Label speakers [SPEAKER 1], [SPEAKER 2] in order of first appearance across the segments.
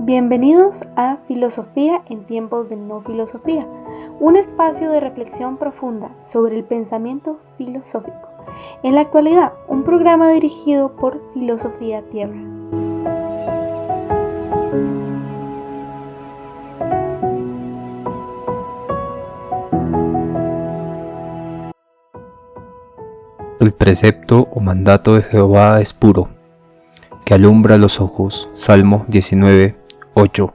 [SPEAKER 1] Bienvenidos a Filosofía en tiempos de no filosofía, un espacio de reflexión profunda sobre el pensamiento filosófico. En la actualidad, un programa dirigido por Filosofía Tierra.
[SPEAKER 2] El precepto o mandato de Jehová es puro, que alumbra los ojos. Salmo 19:8.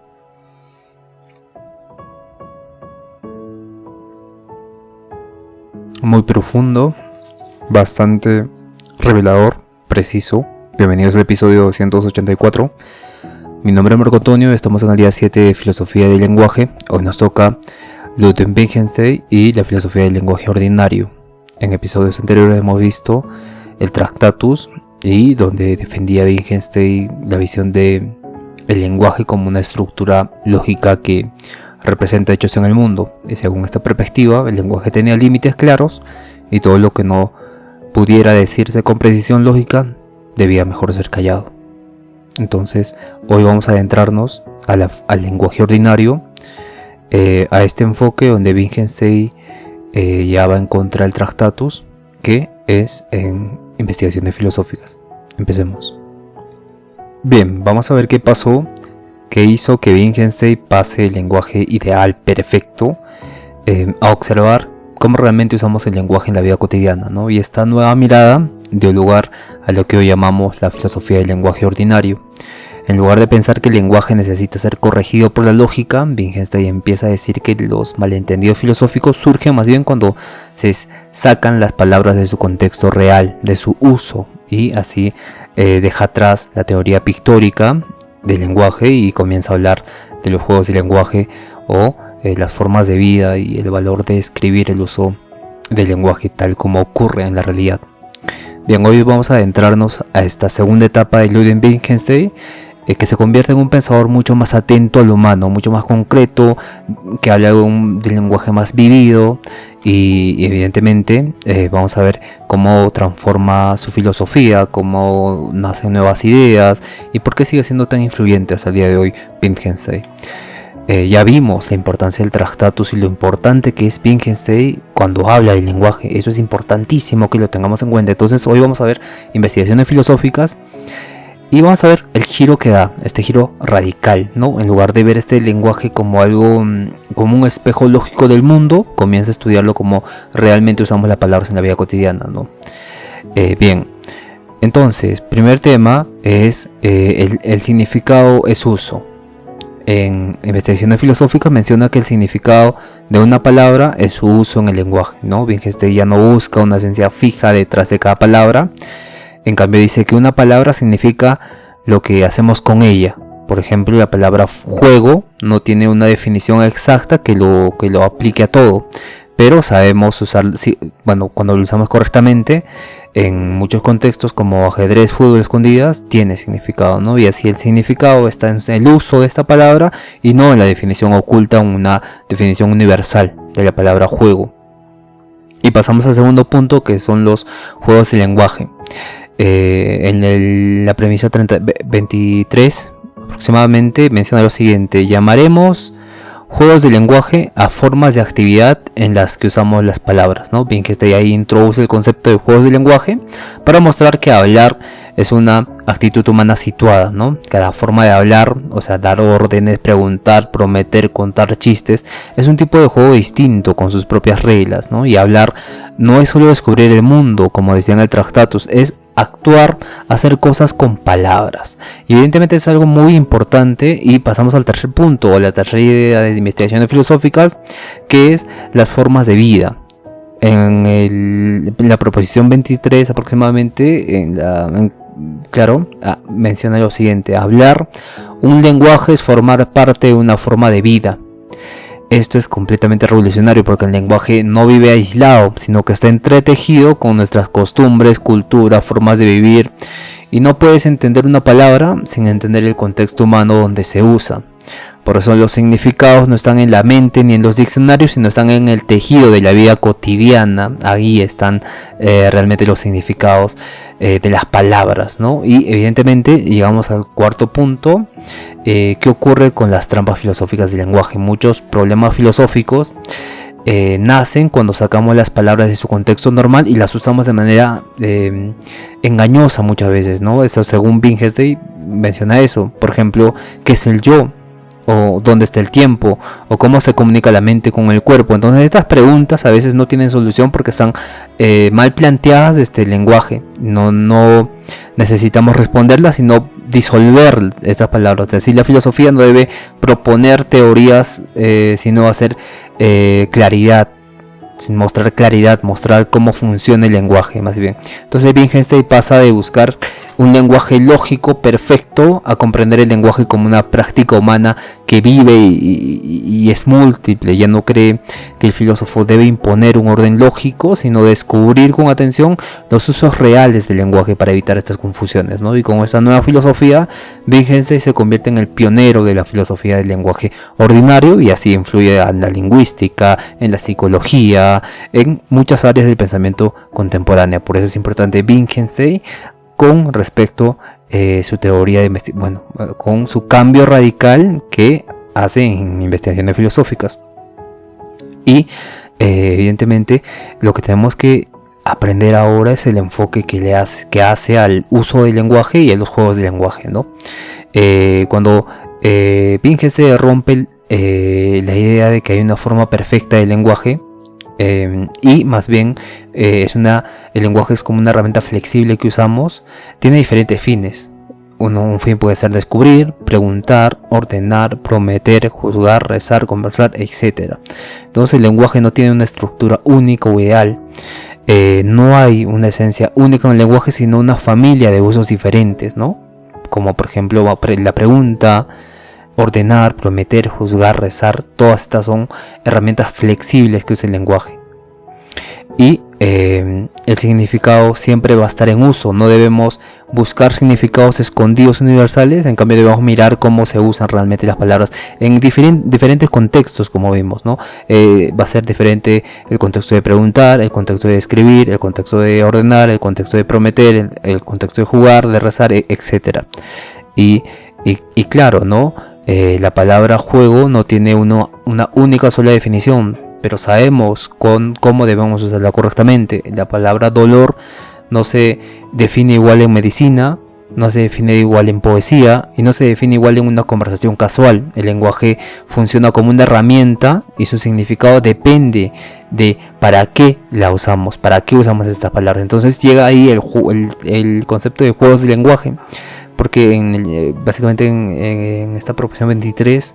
[SPEAKER 2] Muy profundo, bastante revelador, preciso. Bienvenidos al episodio 284. Mi nombre es Marco Antonio, estamos en el día 7 de Filosofía del Lenguaje. Hoy nos toca Ludwig Wittgenstein y la filosofía del lenguaje ordinario. En episodios anteriores hemos visto el Tractatus, y donde defendía Wittgenstein la visión de el lenguaje como una estructura lógica que representa hechos en el mundo. Y según esta perspectiva, el lenguaje tenía límites claros y todo lo que no pudiera decirse con precisión lógica debía mejor ser callado. Entonces, hoy vamos a adentrarnos al lenguaje ordinario, a este enfoque donde Wittgenstein ya va en contra del Tractatus, que es en investigaciones filosóficas. Empecemos. Bien, vamos a ver qué pasó, qué hizo que Wittgenstein pase el lenguaje ideal, perfecto, a observar cómo realmente usamos el lenguaje en la vida cotidiana, ¿no? Y esta nueva mirada dio lugar a lo que hoy llamamos la filosofía del lenguaje ordinario. En lugar de pensar que el lenguaje necesita ser corregido por la lógica, Wittgenstein empieza a decir que los malentendidos filosóficos surgen más bien cuando se sacan las palabras de su contexto real, de su uso, y así deja atrás la teoría pictórica del lenguaje y comienza a hablar de los juegos del lenguaje o las formas de vida y el valor de escribir el uso del lenguaje tal como ocurre en la realidad. Bien, hoy vamos a adentrarnos a esta segunda etapa de Ludwig Wittgenstein, que se convierte en un pensador mucho más atento al humano, mucho más concreto, que habla del lenguaje más vivido y evidentemente vamos a ver cómo transforma su filosofía, cómo nacen nuevas ideas y por qué sigue siendo tan influyente hasta el día de hoy Wittgenstein. Ya vimos la importancia del Tractatus y lo importante que es Wittgenstein cuando habla del lenguaje. Eso es importantísimo que lo tengamos en cuenta. Entonces hoy vamos a ver investigaciones filosóficas y vamos a ver el giro que da, este giro radical, ¿no? En lugar de ver este lenguaje como algo, como un espejo lógico del mundo, comienza a estudiarlo como realmente usamos las palabras en la vida cotidiana, ¿no? Bien, entonces, primer tema es el significado es uso. En investigaciones filosóficas menciona que el significado de una palabra es su uso en el lenguaje, ¿no? Wittgenstein ya no busca una esencia fija detrás de cada palabra. En cambio dice que una palabra significa lo que hacemos con ella. Por ejemplo, la palabra juego no tiene una definición exacta que lo aplique a todo, pero sabemos usar, cuando lo usamos correctamente, en muchos contextos como ajedrez, fútbol, escondidas, tiene significado, ¿no? Y así el significado está en el uso de esta palabra y no en la definición oculta, una definición universal de la palabra juego. Y pasamos al segundo punto, que son los juegos de lenguaje. En la premisa 23 aproximadamente menciona lo siguiente: llamaremos juegos de lenguaje a formas de actividad en las que usamos las palabras, ¿no? Bien, que ahí introduce el concepto de juegos de lenguaje para mostrar que hablar es una actitud humana situada, ¿no? Cada forma de hablar, o sea, dar órdenes, preguntar, prometer, contar chistes, es un tipo de juego distinto con sus propias reglas, ¿no? Y hablar no es solo descubrir el mundo, como decía en el Tractatus, es actuar, hacer cosas con palabras. Y evidentemente es algo muy importante y pasamos al tercer punto, o la tercera idea de investigaciones filosóficas, que es las formas de vida. En la proposición 23 aproximadamente, menciona lo siguiente: hablar un lenguaje es formar parte de una forma de vida. Esto es completamente revolucionario porque el lenguaje no vive aislado, sino que está entretejido con nuestras costumbres, cultura, formas de vivir, y no puedes entender una palabra sin entender el contexto humano donde se usa. Por eso los significados no están en la mente ni en los diccionarios, sino están en el tejido de la vida cotidiana. Ahí están realmente los significados de las palabras, ¿no? Y evidentemente llegamos al cuarto punto. ¿Qué ocurre con las trampas filosóficas del lenguaje? Muchos problemas filosóficos nacen cuando sacamos las palabras de su contexto normal y las usamos de manera engañosa muchas veces, ¿no? Eso, según Wittgenstein menciona eso. Por ejemplo, ¿qué es el yo? O dónde está el tiempo, o cómo se comunica la mente con el cuerpo. Entonces estas preguntas a veces no tienen solución porque están mal planteadas desde el lenguaje. No necesitamos responderlas, sino disolver estas palabras. Es decir, la filosofía no debe proponer teorías, sino hacer claridad, mostrar claridad, mostrar cómo funciona el lenguaje más bien. Entonces Wittgenstein pasa de buscar un lenguaje lógico perfecto a comprender el lenguaje como una práctica humana que vive y es múltiple. Ya no cree que el filósofo debe imponer un orden lógico, sino descubrir con atención los usos reales del lenguaje para evitar estas confusiones, ¿no? Y con esta nueva filosofía, Wittgenstein se convierte en el pionero de la filosofía del lenguaje ordinario y así influye en la lingüística, en la psicología, en muchas áreas del pensamiento contemporáneo. Por eso es importante Wittgenstein con respecto a su teoría de con su cambio radical que hace en investigaciones filosóficas. Y evidentemente lo que tenemos que aprender ahora es el enfoque que hace al uso del lenguaje y a los juegos de lenguaje, ¿no? Cuando Wittgenstein rompe la idea de que hay una forma perfecta del lenguaje, y más bien el lenguaje es como una herramienta flexible que usamos, tiene diferentes fines. Un fin puede ser descubrir, preguntar, ordenar, prometer, juzgar, rezar, conversar, etc. Entonces el lenguaje no tiene una estructura única o ideal. No hay una esencia única en el lenguaje, sino una familia de usos diferentes, ¿no? Como por ejemplo la pregunta, ordenar, prometer, juzgar, rezar. Todas estas son herramientas flexibles que usa el lenguaje. Y el significado siempre va a estar en uso. No debemos buscar significados escondidos universales. En cambio debemos mirar cómo se usan realmente las palabras en diferentes contextos, como vimos, ¿no? Va a ser diferente el contexto de preguntar, el contexto de escribir, el contexto de ordenar, el contexto de prometer, el contexto de jugar, de rezar, etc. Y claro, ¿no? La palabra juego no tiene una única sola definición, pero sabemos cómo debemos usarla correctamente. La palabra dolor no se define igual en medicina, no se define igual en poesía y no se define igual en una conversación casual. El lenguaje funciona como una herramienta y su significado depende de para qué la usamos, para qué usamos estas palabras. Entonces llega ahí el concepto de juegos de lenguaje, porque básicamente en esta proposición 23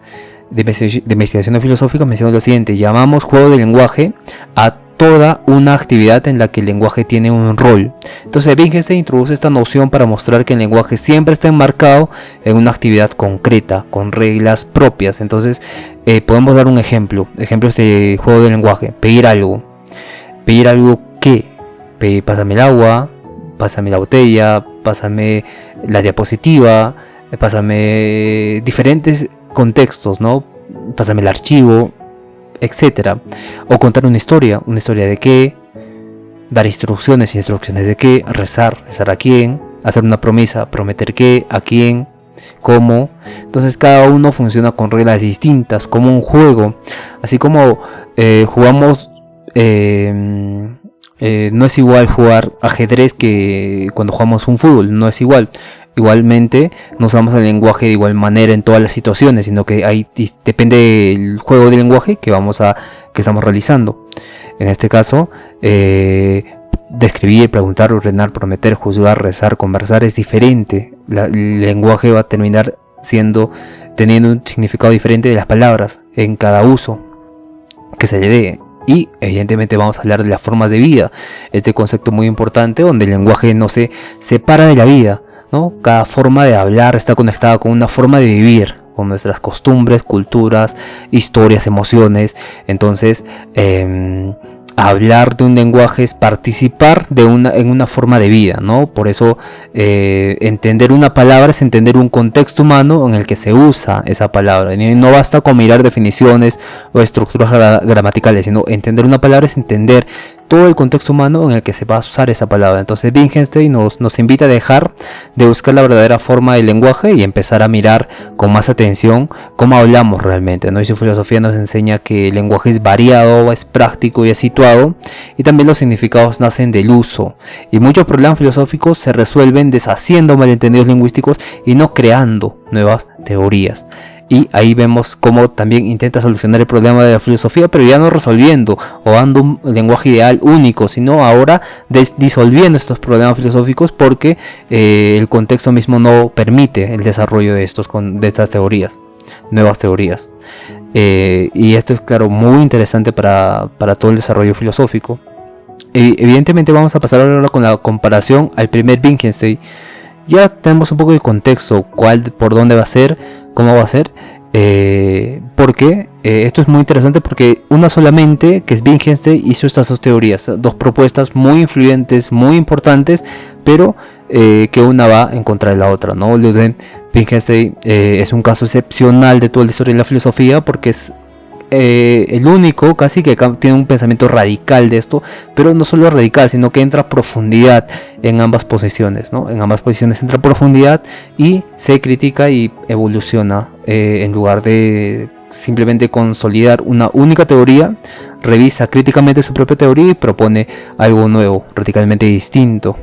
[SPEAKER 2] de investigación filosófica menciona lo siguiente: llamamos juego de lenguaje a toda una actividad en la que el lenguaje tiene un rol. Entonces Wittgenstein introduce esta noción para mostrar que el lenguaje siempre está enmarcado en una actividad concreta, con reglas propias. Entonces podemos dar un ejemplo de juego de lenguaje: pedir algo. ¿Qué? Pásame el agua, pásame la botella, pásame la diapositiva, pásame diferentes contextos, ¿no? Pásame el archivo, etcétera. O contar una historia de qué, dar instrucciones de qué, rezar a quién, hacer una promesa, prometer qué, a quién, cómo. Entonces cada uno funciona con reglas distintas, como un juego. Así como jugamos, no es igual jugar ajedrez que cuando jugamos un fútbol, no es igual. Igualmente no usamos el lenguaje de igual manera en todas las situaciones, sino que ahí depende del juego de lenguaje que estamos realizando. En este caso, describir, preguntar, ordenar, prometer, juzgar, rezar, conversar es diferente. El lenguaje va a terminar teniendo un significado diferente de las palabras en cada uso que se le dé. Y evidentemente vamos a hablar de las formas de vida, este concepto muy importante donde el lenguaje no se separa de la vida, ¿no? Cada forma de hablar está conectada con una forma de vivir, con nuestras costumbres, culturas, historias, emociones. Entonces hablar de un lenguaje es participar en una forma de vida, ¿no? Por eso entender una palabra es entender un contexto humano en el que se usa esa palabra. Y no basta con mirar definiciones o estructuras gramaticales, sino entender una palabra es entender todo el contexto humano en el que se va a usar esa palabra. Entonces Wittgenstein nos invita a dejar de buscar la verdadera forma del lenguaje y empezar a mirar con más atención cómo hablamos realmente, ¿no? Y su filosofía nos enseña que el lenguaje es variado, es práctico y es situado, y también los significados nacen del uso. Y muchos problemas filosóficos se resuelven deshaciendo malentendidos lingüísticos y no creando nuevas teorías. Y ahí vemos cómo también intenta solucionar el problema de la filosofía, pero ya no resolviendo o dando un lenguaje ideal único, sino ahora disolviendo estos problemas filosóficos porque el contexto mismo no permite el desarrollo de estas teorías, nuevas teorías. Y esto es, claro, muy interesante para todo el desarrollo filosófico. Evidentemente vamos a pasar ahora con la comparación al primer Wittgenstein. Ya tenemos un poco de contexto, por dónde va a ser, cómo va a ser, porque esto es muy interesante porque una solamente, que es Wittgenstein, hizo estas dos teorías, dos propuestas muy influyentes, muy importantes, pero que una va en contra de la otra, ¿no? Wittgenstein es un caso excepcional de toda la historia de la filosofía porque es el único casi que tiene un pensamiento radical de esto, pero no solo radical, sino que entra a profundidad en ambas posiciones, ¿no? En ambas posiciones entra a profundidad y se critica y evoluciona, en lugar de simplemente consolidar una única teoría, revisa críticamente su propia teoría y propone algo nuevo, radicalmente distinto.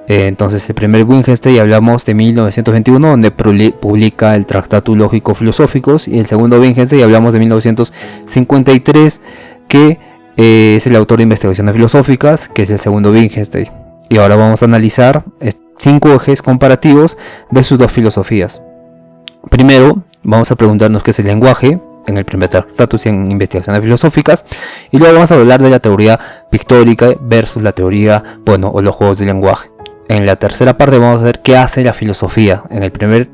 [SPEAKER 2] Entonces el primer Wittgenstein hablamos de 1921, donde publica el Tractatus Lógico-Filosóficos, y el segundo Wittgenstein hablamos de 1953, que es el autor de Investigaciones Filosóficas, que es el segundo Wittgenstein. Y ahora vamos a analizar 5 ejes comparativos de sus dos filosofías. Primero vamos a preguntarnos qué es el lenguaje en el primer Tractatus y en Investigaciones Filosóficas, y luego vamos a hablar de la teoría pictórica versus la teoría, o los juegos del lenguaje. En la tercera parte vamos a ver qué hace la filosofía en el primer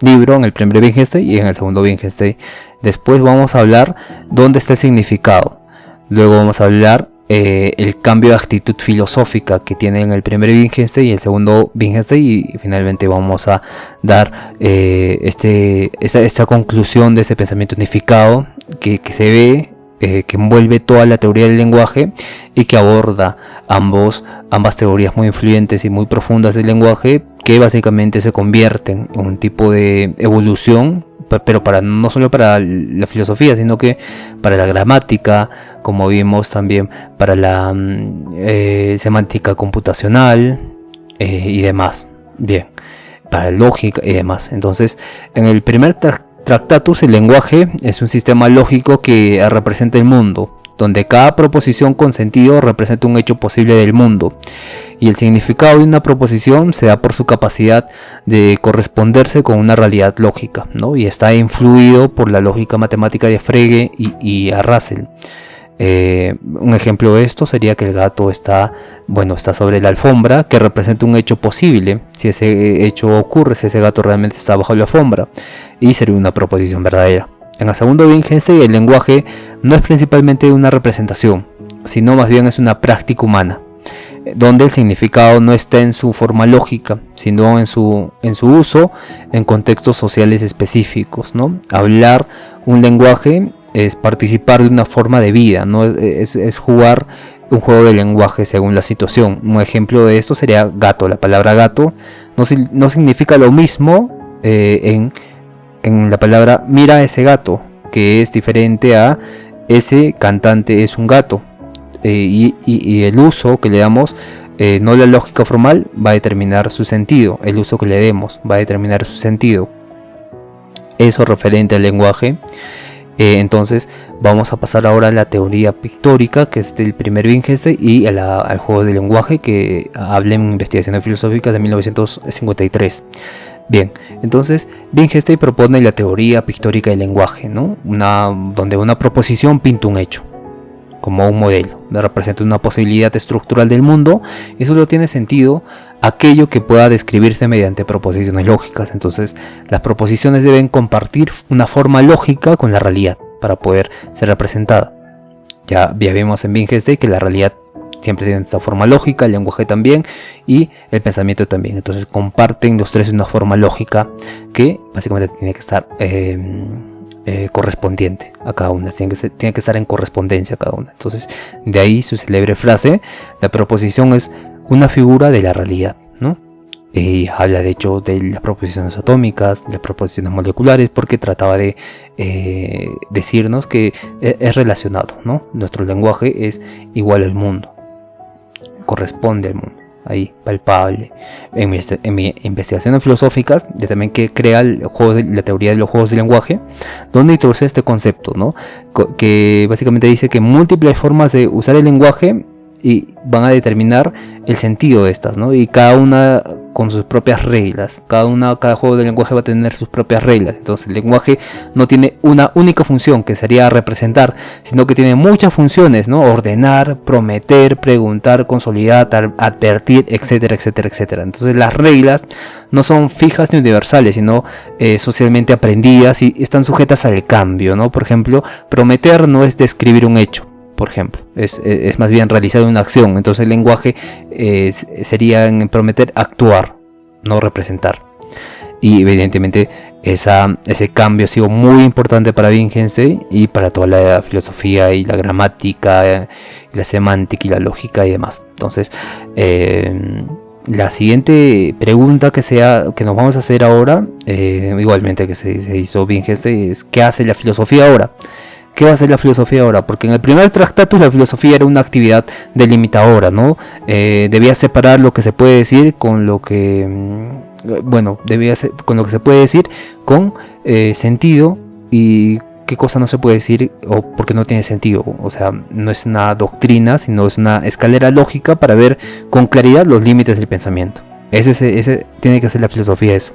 [SPEAKER 2] libro, en el primer Wittgenstein y en el segundo Wittgenstein. Después vamos a hablar dónde está el significado. Luego vamos a hablar el cambio de actitud filosófica que tiene en el primer Wittgenstein y el segundo Wittgenstein, y finalmente vamos a dar esta conclusión de ese pensamiento unificado que se ve, que envuelve toda la teoría del lenguaje y que aborda ambas teorías muy influyentes y muy profundas del lenguaje, que básicamente se convierten en un tipo de evolución, pero no solo para la filosofía, sino que para la gramática, como vimos también para la semántica computacional y demás. Bien, para la lógica y demás. Entonces, en el primer Tractatus, el lenguaje es un sistema lógico que representa el mundo, donde cada proposición con sentido representa un hecho posible del mundo, y el significado de una proposición se da por su capacidad de corresponderse con una realidad lógica, ¿no? Y está influido por la lógica matemática de Frege y a Russell. Un ejemplo de esto sería que el gato está sobre la alfombra, que representa un hecho posible. Si ese hecho ocurre, si ese gato realmente está bajo la alfombra, y sería una proposición verdadera. En el segundo Wittgenstein, el lenguaje no es principalmente una representación, sino más bien es una práctica humana, donde el significado no está en su forma lógica, sino en su uso en contextos sociales específicos, ¿no? Hablar un lenguaje es participar de una forma de vida, ¿no? Es jugar un juego de lenguaje según la situación. Un ejemplo de esto sería gato. La palabra gato no significa lo mismo en la palabra mira ese gato, que es diferente a ese cantante es un gato. Y el uso que le damos, no la lógica formal, va a determinar su sentido. El uso que le demos va a determinar su sentido. Eso referente al lenguaje. Entonces vamos a pasar ahora a la teoría pictórica, que es del primer Wittgenstein, y al juego del lenguaje, que habla en Investigaciones Filosóficas de 1953. Bien, entonces Wittgenstein propone la teoría pictórica del lenguaje, ¿no? Donde una proposición pinta un hecho como un modelo, representa una posibilidad estructural del mundo, y solo tiene sentido aquello que pueda describirse mediante proposiciones lógicas. Entonces las proposiciones deben compartir una forma lógica con la realidad para poder ser representada. Ya vimos en Wittgenstein que la realidad siempre tiene esta forma lógica, el lenguaje también y el pensamiento también. Entonces comparten los tres una forma lógica que básicamente tiene que estar correspondiente a cada una, tiene que estar en correspondencia a cada una. Entonces de ahí su célebre frase: la proposición es una figura de la realidad, ¿no? Y habla de hecho de las proposiciones atómicas, de las proposiciones moleculares, porque trataba de decirnos que es relacionado, ¿no? Nuestro lenguaje es igual al mundo, corresponde al mundo, ahí, palpable. En mi investigaciones filosóficas, yo también que crea la teoría de los juegos de lenguaje, donde introduce este concepto, ¿no? Que básicamente dice que múltiples formas de usar el lenguaje y van a determinar el sentido de estas, ¿no? Y cada una con sus propias reglas. Cada juego de lenguaje va a tener sus propias reglas. Entonces el lenguaje no tiene una única función, que sería representar, sino que tiene muchas funciones, ¿no? Ordenar, prometer, preguntar, consolidar, advertir, etcétera, etcétera, etcétera. Entonces las reglas no son fijas ni universales, sino socialmente aprendidas y están sujetas al cambio, ¿no? Por ejemplo, prometer no es describir un hecho. Por ejemplo, es más bien realizar una acción. Entonces el lenguaje sería en prometer actuar, no representar. Y evidentemente ese cambio ha sido muy importante para Wittgenstein y para toda la filosofía y la gramática, la semántica y la lógica y demás. Entonces la siguiente pregunta que nos vamos a hacer ahora, igualmente que se hizo Wittgenstein, es: ¿qué hace la filosofía ahora? ¿Qué va a hacer la filosofía ahora? Porque en el primer Tractatus la filosofía era una actividad delimitadora, ¿no? Debía separar lo que se puede decir con lo que... con lo que se puede decir con sentido, y qué cosa no se puede decir o porque no tiene sentido. O sea, no es una doctrina, sino es una escalera lógica para ver con claridad los límites del pensamiento. Ese tiene que ser la filosofía, eso.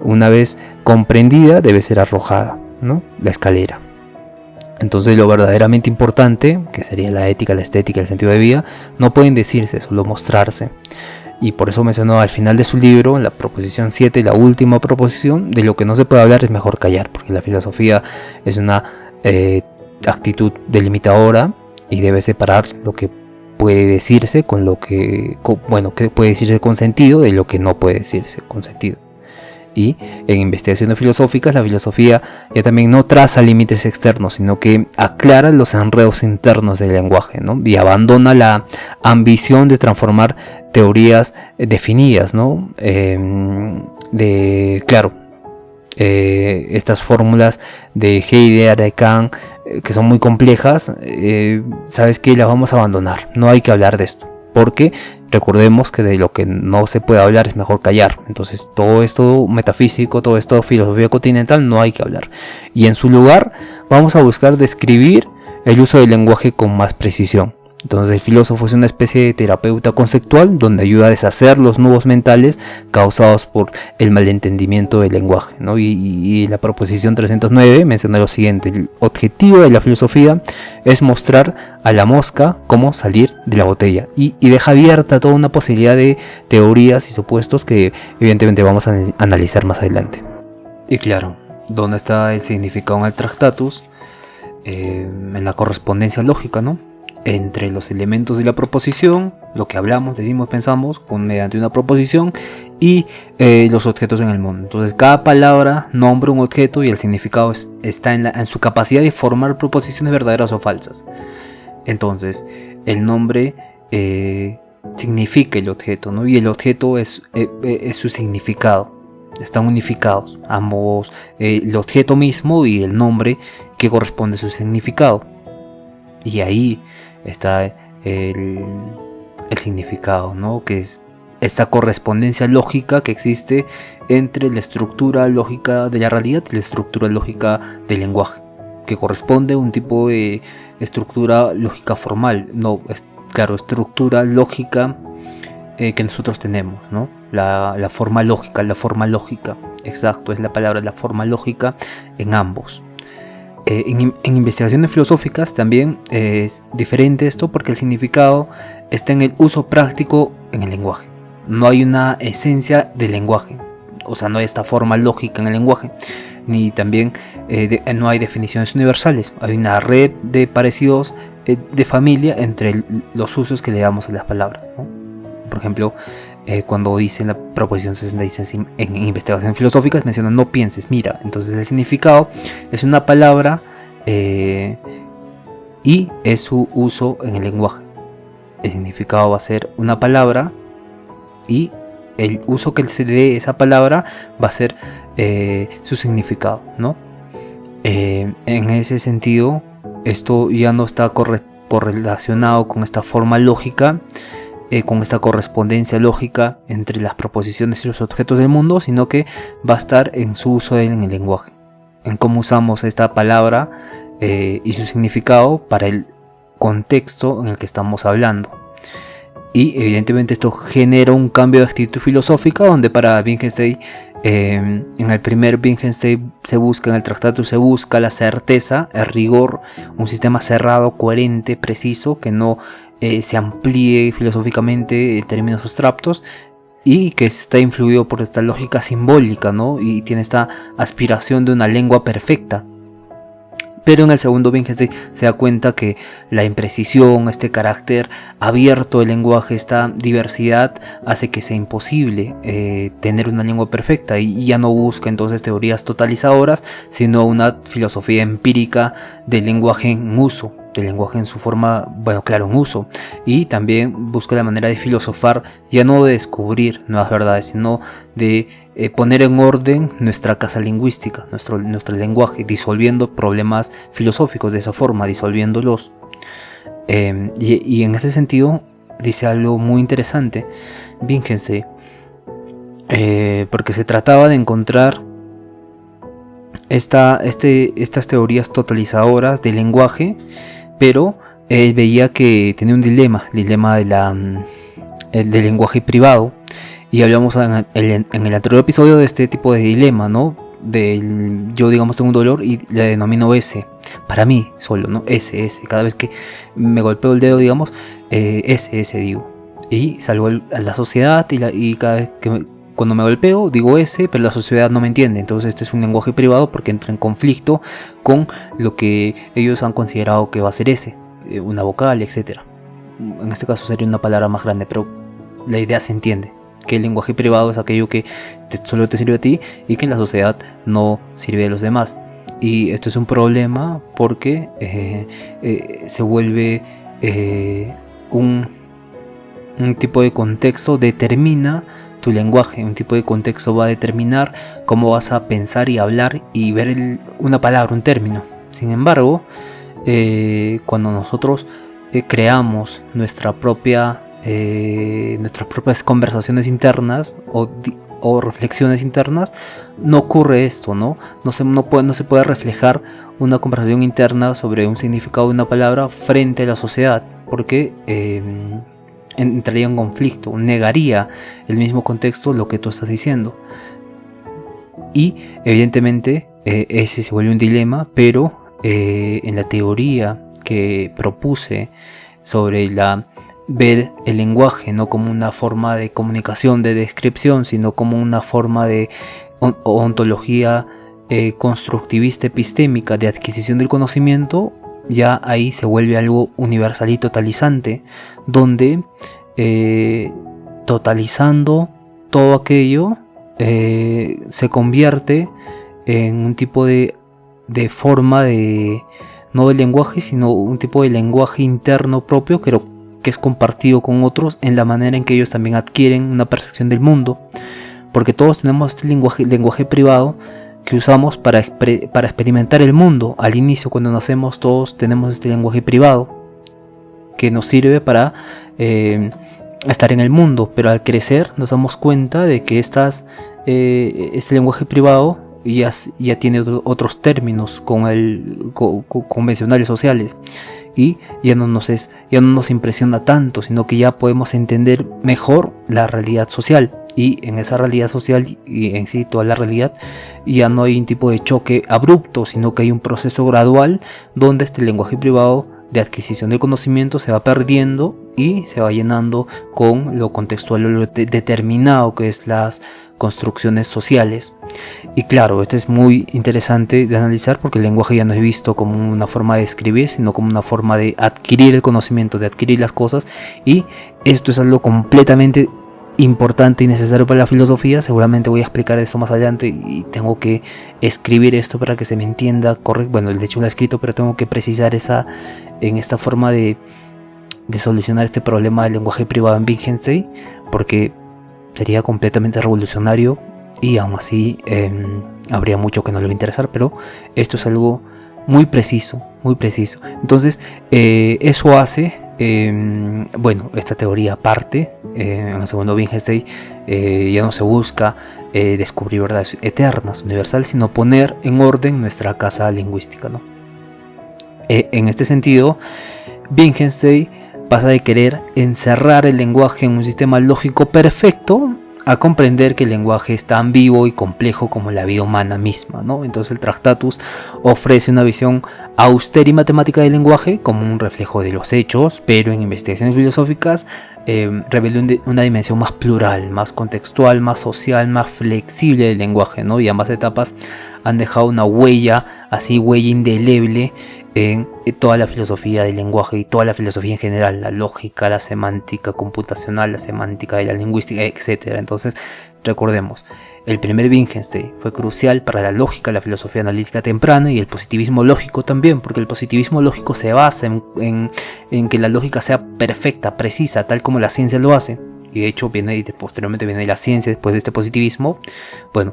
[SPEAKER 2] Una vez comprendida, debe ser arrojada, ¿no? La escalera. Entonces lo verdaderamente importante, que sería la ética, la estética, el sentido de vida, no pueden decirse, solo mostrarse. Y por eso mencionó al final de su libro, en la proposición 7, la última proposición: de lo que no se puede hablar es mejor callar, porque la filosofía es una actitud delimitadora y debe separar lo que puede decirse con lo que puede decirse con sentido de lo que no puede decirse con sentido. Y en investigaciones filosóficas, la filosofía ya también no traza límites externos, sino que aclara los enredos internos del lenguaje, ¿no? Y abandona la ambición de transformar teorías definidas, ¿no? Estas fórmulas de Heidegger, de Kant, que son muy complejas, sabes que las vamos a abandonar. No hay que hablar de esto, porque recordemos que de lo que no se puede hablar es mejor callar. Entonces todo esto metafísico, todo esto filosofía continental, no hay que hablar. Y en su lugar vamos a buscar describir el uso del lenguaje con más precisión. Entonces el filósofo es una especie de terapeuta conceptual donde ayuda a deshacer los nudos mentales causados por el malentendimiento del lenguaje, ¿no? Y la proposición 309 menciona lo siguiente: el objetivo de la filosofía es mostrar a la mosca cómo salir de la botella, y deja abierta toda una posibilidad de teorías y supuestos que evidentemente vamos a analizar más adelante. Y claro, ¿dónde está el significado en el Tractatus? En la correspondencia lógica, ¿no? Entre los elementos de la proposición, lo que hablamos, decimos, pensamos mediante una proposición, y los objetos en el mundo. Entonces cada palabra nombra un objeto y el significado está en su capacidad de formar proposiciones verdaderas o falsas. Entonces el nombre significa el objeto, ¿no? Y el objeto es su significado. Están unificados ambos, el objeto mismo y el nombre que corresponde a su significado. Y ahí está el significado, ¿no? Que es esta correspondencia lógica que existe entre la estructura lógica de la realidad y la estructura lógica del lenguaje, que corresponde a un tipo de estructura lógica formal, estructura lógica que nosotros tenemos, ¿no? La forma lógica, exacto, es la palabra, la forma lógica en ambos. En investigaciones filosóficas también es diferente esto, porque el significado está en el uso práctico en el lenguaje. No hay una esencia del lenguaje, o sea, no hay esta forma lógica en el lenguaje, ni también no hay definiciones universales. Hay una red de parecidos de familia entre los usos que le damos a las palabras, ¿no? Por ejemplo, cuando dice en la proposición 66 en investigaciones filosóficas, menciona no pienses, mira. Entonces el significado es una palabra y es su uso en el lenguaje. El significado va a ser una palabra y el uso que se le dé a esa palabra va a ser su significado, ¿no? En ese sentido, esto ya no está correlacionado con esta forma lógica, con esta correspondencia lógica entre las proposiciones y los objetos del mundo, sino que va a estar en su uso en el lenguaje, en cómo usamos esta palabra y su significado para el contexto en el que estamos hablando. Y evidentemente esto genera un cambio de actitud filosófica, donde para Wittgenstein, en el primer Wittgenstein en el tratado se busca la certeza, el rigor, un sistema cerrado, coherente, preciso, que no se amplíe filosóficamente en términos abstractos, y que está influido por esta lógica simbólica, ¿no? Y tiene esta aspiración de una lengua perfecta. Pero en el segundo Wittgenstein se da cuenta que la imprecisión, este carácter abierto del lenguaje, esta diversidad, hace que sea imposible tener una lengua perfecta, y ya no busca entonces teorías totalizadoras, sino una filosofía empírica del lenguaje en uso, del lenguaje en su forma, bueno, claro, en uso, y también busca la manera de filosofar, ya no de descubrir nuevas verdades, sino de poner en orden nuestra casa lingüística, nuestro lenguaje, disolviendo problemas filosóficos de esa forma, disolviéndolos. Y en ese sentido dice algo muy interesante Wittgenstein, porque se trataba de encontrar estas teorías totalizadoras del lenguaje, pero él veía que tenía un dilema del lenguaje privado. Y hablamos en el anterior episodio de este tipo de dilema, ¿no? Yo, digamos, tengo un dolor y le denomino S. Para mí, solo, ¿no? S. Cada vez que me golpeo el dedo, digamos, S, digo. Y salgo a la sociedad y cada vez cuando me golpeo, digo S, pero la sociedad no me entiende. Entonces este es un lenguaje privado porque entra en conflicto con lo que ellos han considerado que va a ser S. Una vocal, etc. En este caso sería una palabra más grande, pero la idea se entiende. Que el lenguaje privado es aquello que solo te sirve a ti y que en la sociedad no sirve a los demás. Y esto es un problema porque se vuelve un tipo de contexto determina tu lenguaje. Un tipo de contexto va a determinar cómo vas a pensar y hablar y ver una palabra, un término. Sin embargo, cuando nosotros creamos nuestras propias conversaciones internas o reflexiones internas, no ocurre esto, ¿no? No se puede reflejar una conversación interna sobre un significado de una palabra frente a la sociedad, porque entraría en conflicto, negaría el mismo contexto lo que tú estás diciendo. Y evidentemente ese se vuelve un dilema, pero en la teoría que propuse sobre ver el lenguaje no como una forma de comunicación, de descripción, sino como una forma de ontología constructivista epistémica de adquisición del conocimiento, ya ahí se vuelve algo universal y totalizante, donde totalizando todo aquello se convierte en un tipo de forma no del lenguaje, sino un tipo de lenguaje interno propio, pero que es compartido con otros en la manera en que ellos también adquieren una percepción del mundo, porque todos tenemos este lenguaje privado que usamos para experimentar el mundo. Al inicio, cuando nacemos, todos tenemos este lenguaje privado que nos sirve para estar en el mundo, pero al crecer nos damos cuenta de que este lenguaje privado ya tiene otros términos convencionales sociales, y ya no nos impresiona tanto, sino que ya podemos entender mejor la realidad social, y en esa realidad social y en sí toda la realidad ya no hay un tipo de choque abrupto, sino que hay un proceso gradual donde este lenguaje privado de adquisición del conocimiento se va perdiendo y se va llenando con lo contextual o lo determinado que es las construcciones sociales. Y claro, esto es muy interesante de analizar porque el lenguaje ya no es visto como una forma de escribir, sino como una forma de adquirir el conocimiento, de adquirir las cosas, y esto es algo completamente importante y necesario para la filosofía. Seguramente voy a explicar esto más adelante y tengo que escribir esto para que se me entienda correcto. Bueno, de hecho lo he escrito, pero tengo que precisar en esta forma de solucionar este problema del lenguaje privado en Wittgenstein, porque sería completamente revolucionario y aún así habría mucho que no le va a interesar, pero esto es algo muy preciso, muy preciso. Entonces eso hace, bueno, esta teoría parte, en el segundo Wittgenstein ya no se busca descubrir verdades eternas, universales, sino poner en orden nuestra casa lingüística, ¿no? En este sentido, Wittgenstein pasa de querer encerrar el lenguaje en un sistema lógico perfecto a comprender que el lenguaje es tan vivo y complejo como la vida humana misma, ¿no? Entonces el Tractatus ofrece una visión austera y matemática del lenguaje como un reflejo de los hechos, pero en investigaciones filosóficas revela una dimensión más plural, más contextual, más social, más flexible del lenguaje, ¿no? Y ambas etapas han dejado una huella, así huella indeleble, en toda la filosofía del lenguaje y toda la filosofía en general, la lógica, la semántica computacional, la semántica de la lingüística, etc. Entonces, recordemos, el primer Wittgenstein fue crucial para la lógica, la filosofía analítica temprana y el positivismo lógico también, porque el positivismo lógico se basa en que la lógica sea perfecta, precisa, tal como la ciencia lo hace. Y de hecho posteriormente viene la ciencia después de este positivismo. Bueno,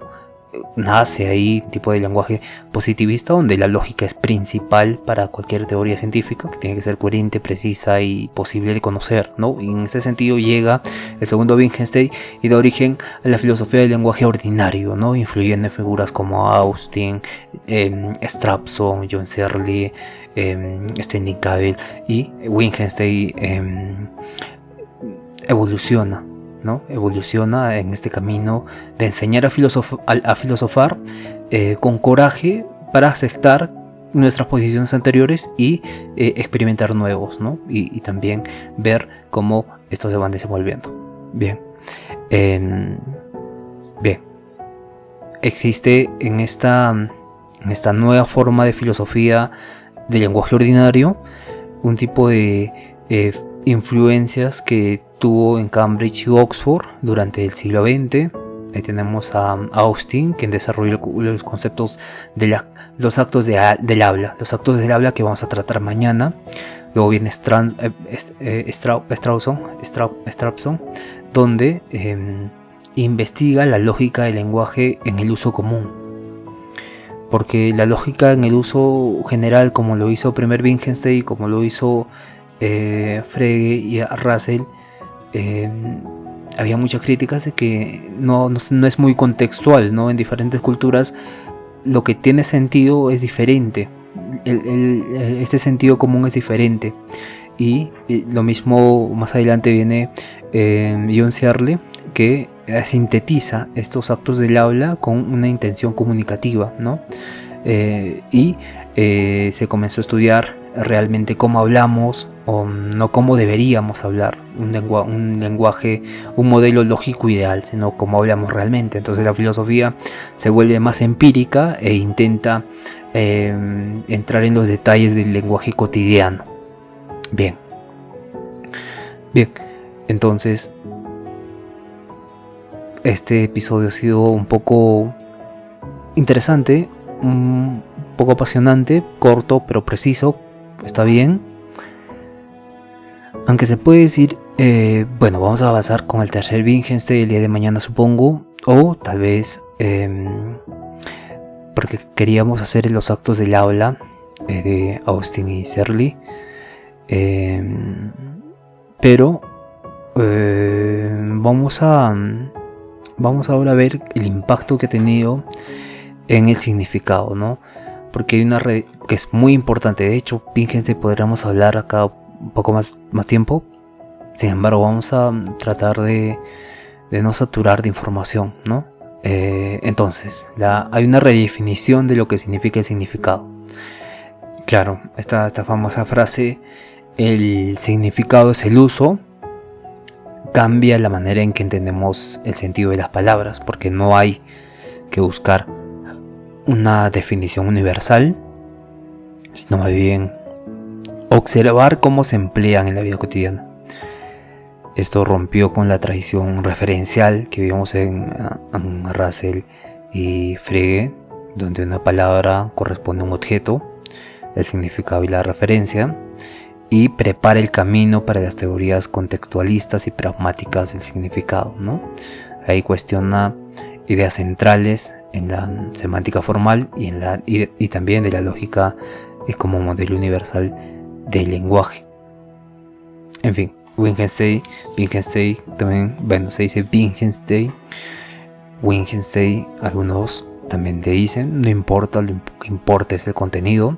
[SPEAKER 2] nace ahí un tipo de lenguaje positivista donde la lógica es principal para cualquier teoría científica, que tiene que ser coherente, precisa y posible de conocer, ¿no? Y en ese sentido llega el segundo Wittgenstein y da origen a la filosofía del lenguaje ordinario, ¿no? Influyendo en figuras como Austin, Strawson, John Searle, Stanley Cavell, y Wittgenstein evoluciona, ¿no? Evoluciona en este camino de enseñar a filosofar con coraje para aceptar nuestras posiciones anteriores y experimentar nuevos, ¿no? Y también ver cómo estos se van desenvolviendo. Bien. Bien. Existe en esta nueva forma de filosofía del lenguaje ordinario un tipo de influencias que tuvo en Cambridge y Oxford durante el siglo XX. Ahí tenemos a Austin, quien desarrolló los conceptos de los actos del habla, los actos del habla que vamos a tratar mañana. Luego viene Strawson, donde investiga la lógica del lenguaje en el uso común, porque la lógica en el uso general, como lo hizo primer Wittgenstein, como lo hizo Frege y Russell, había muchas críticas de que no es muy contextual, ¿no? En diferentes culturas lo que tiene sentido es diferente, este sentido común es diferente, y lo mismo más adelante viene John Searle, que sintetiza estos actos del habla con una intención comunicativa, ¿no? Y se comenzó a estudiar realmente cómo hablamos, o no cómo deberíamos hablar, un lenguaje, un modelo lógico ideal, sino cómo hablamos realmente. Entonces la filosofía se vuelve más empírica e intenta entrar en los detalles del lenguaje cotidiano. Bien, entonces este episodio ha sido un poco interesante, un poco apasionante, corto pero preciso, está bien. Aunque se puede decir, bueno, vamos a avanzar con el tercer Wittgenstein el día de mañana, supongo, o tal vez porque queríamos hacer los actos del habla de Austin y Searle, pero vamos ahora a ver el impacto que ha tenido en el significado, ¿no? Porque hay una red que es muy importante. De hecho, Wittgenstein podríamos hablar acá un poco más tiempo. Sin embargo, vamos a tratar de no saturar de información, ¿no? Entonces, hay una redefinición de lo que significa el significado. Claro, esta famosa frase, el significado es el uso, cambia la manera en que entendemos el sentido de las palabras, porque no hay que buscar una definición universal, sino más bien observar cómo se emplean en la vida cotidiana. Esto rompió con la tradición referencial que vimos en Russell y Frege, donde una palabra corresponde a un objeto, el significado y la referencia, y prepara el camino para las teorías contextualistas y pragmáticas del significado, ¿no? Ahí cuestiona ideas centrales en la semántica formal y también de la lógica como modelo universal del lenguaje. En fin, Wittgenstein también, bueno, se dice Wittgenstein, algunos también le dicen, no importa, lo que importa es el contenido.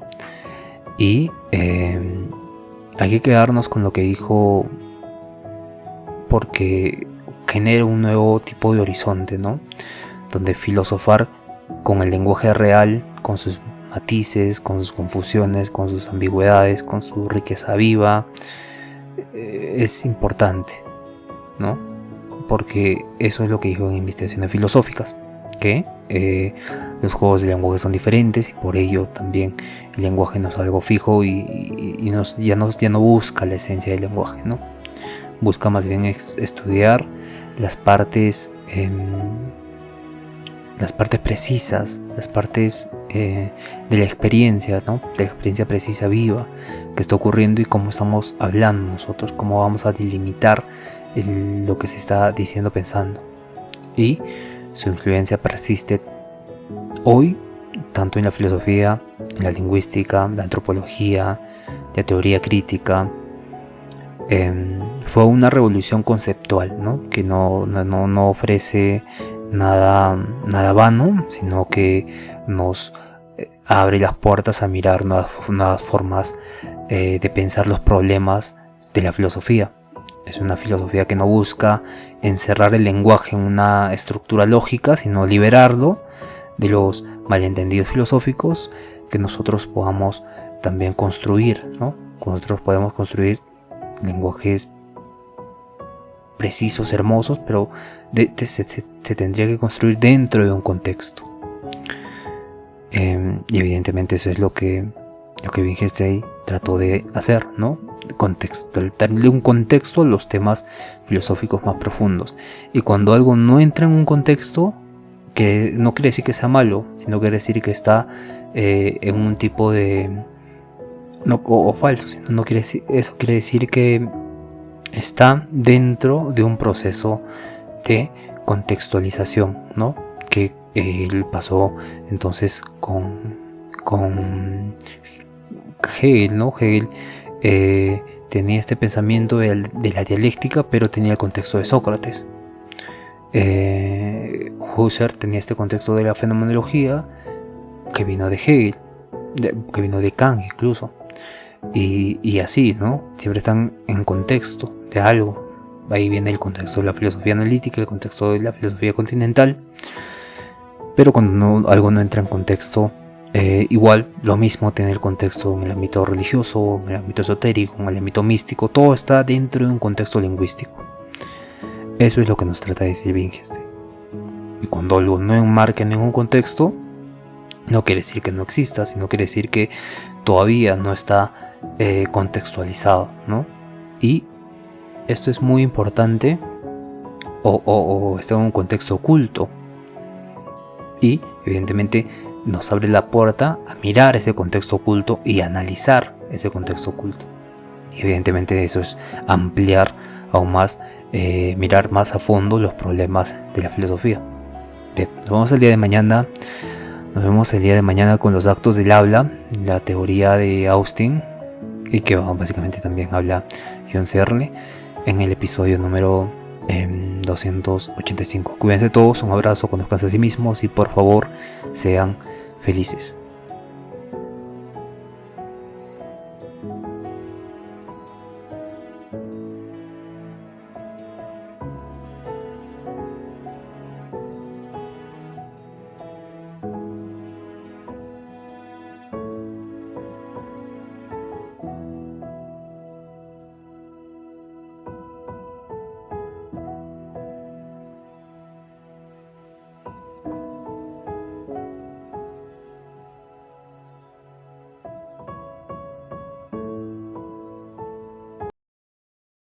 [SPEAKER 2] Y hay que quedarnos con lo que dijo, porque genera un nuevo tipo de horizonte, ¿no? Donde filosofar con el lenguaje real, con sus matices, con sus confusiones, con sus ambigüedades, con su riqueza viva, es importante, ¿no? Porque eso es lo que dijo en Investigaciones Filosóficas, que los juegos de lenguaje son diferentes y por ello también el lenguaje no es algo fijo y ya no busca la esencia del lenguaje, ¿no? Busca más bien estudiar las partes precisas, las partes de la experiencia, ¿no? De la experiencia precisa viva que está ocurriendo y cómo estamos hablando nosotros, cómo vamos a delimitar lo que se está diciendo, pensando. Y su influencia persiste hoy, tanto en la filosofía, en la lingüística, la antropología, la teoría crítica. Fue una revolución conceptual, ¿no? Que no ofrece nada vano, sino que nos abre las puertas a mirar nuevas formas de pensar los problemas de la filosofía. Es una filosofía que no busca encerrar el lenguaje en una estructura lógica, sino liberarlo de los malentendidos filosóficos que nosotros podamos también construir, ¿no? Nosotros podemos construir lenguajes precisos, hermosos, pero se tendría que construir dentro de un contexto. Y evidentemente eso es lo que Wittgenstein trató de hacer, ¿no? Darle un contexto a los temas filosóficos más profundos. Y cuando algo no entra en un contexto, que no quiere decir que sea malo, sino quiere decir que está en un tipo de o falso, sino no quiere decir, eso quiere decir que está dentro de un proceso de contextualización, ¿no? Que él pasó entonces con Hegel, ¿no? Hegel tenía este pensamiento de la dialéctica, pero tenía el contexto de Sócrates. Husserl tenía este contexto de la fenomenología que vino de Hegel, que vino de Kant incluso, y así, ¿no? Siempre están en contexto de algo. Ahí viene el contexto de la filosofía analítica, el contexto de la filosofía continental, pero cuando algo no entra en contexto, igual lo mismo tiene el contexto en el ámbito religioso, en el ámbito esotérico, en el ámbito místico, todo está dentro de un contexto lingüístico. Eso es lo que nos trata de decir Wittgenstein. Y cuando algo no enmarca en ningún contexto, no quiere decir que no exista, sino quiere decir que todavía no está contextualizado, ¿no? Y esto es muy importante, o está en un contexto oculto. Y evidentemente nos abre la puerta a mirar ese contexto oculto y analizar ese contexto oculto. Y evidentemente eso es ampliar aún más, mirar más a fondo los problemas de la filosofía. Bien, nos vemos el día de mañana. Nos vemos el día de mañana con los actos del habla, la teoría de Austin, y que básicamente también habla John Searle en el episodio número 285. Cuídense todos, un abrazo, conozcanse a sí mismos y por favor sean felices.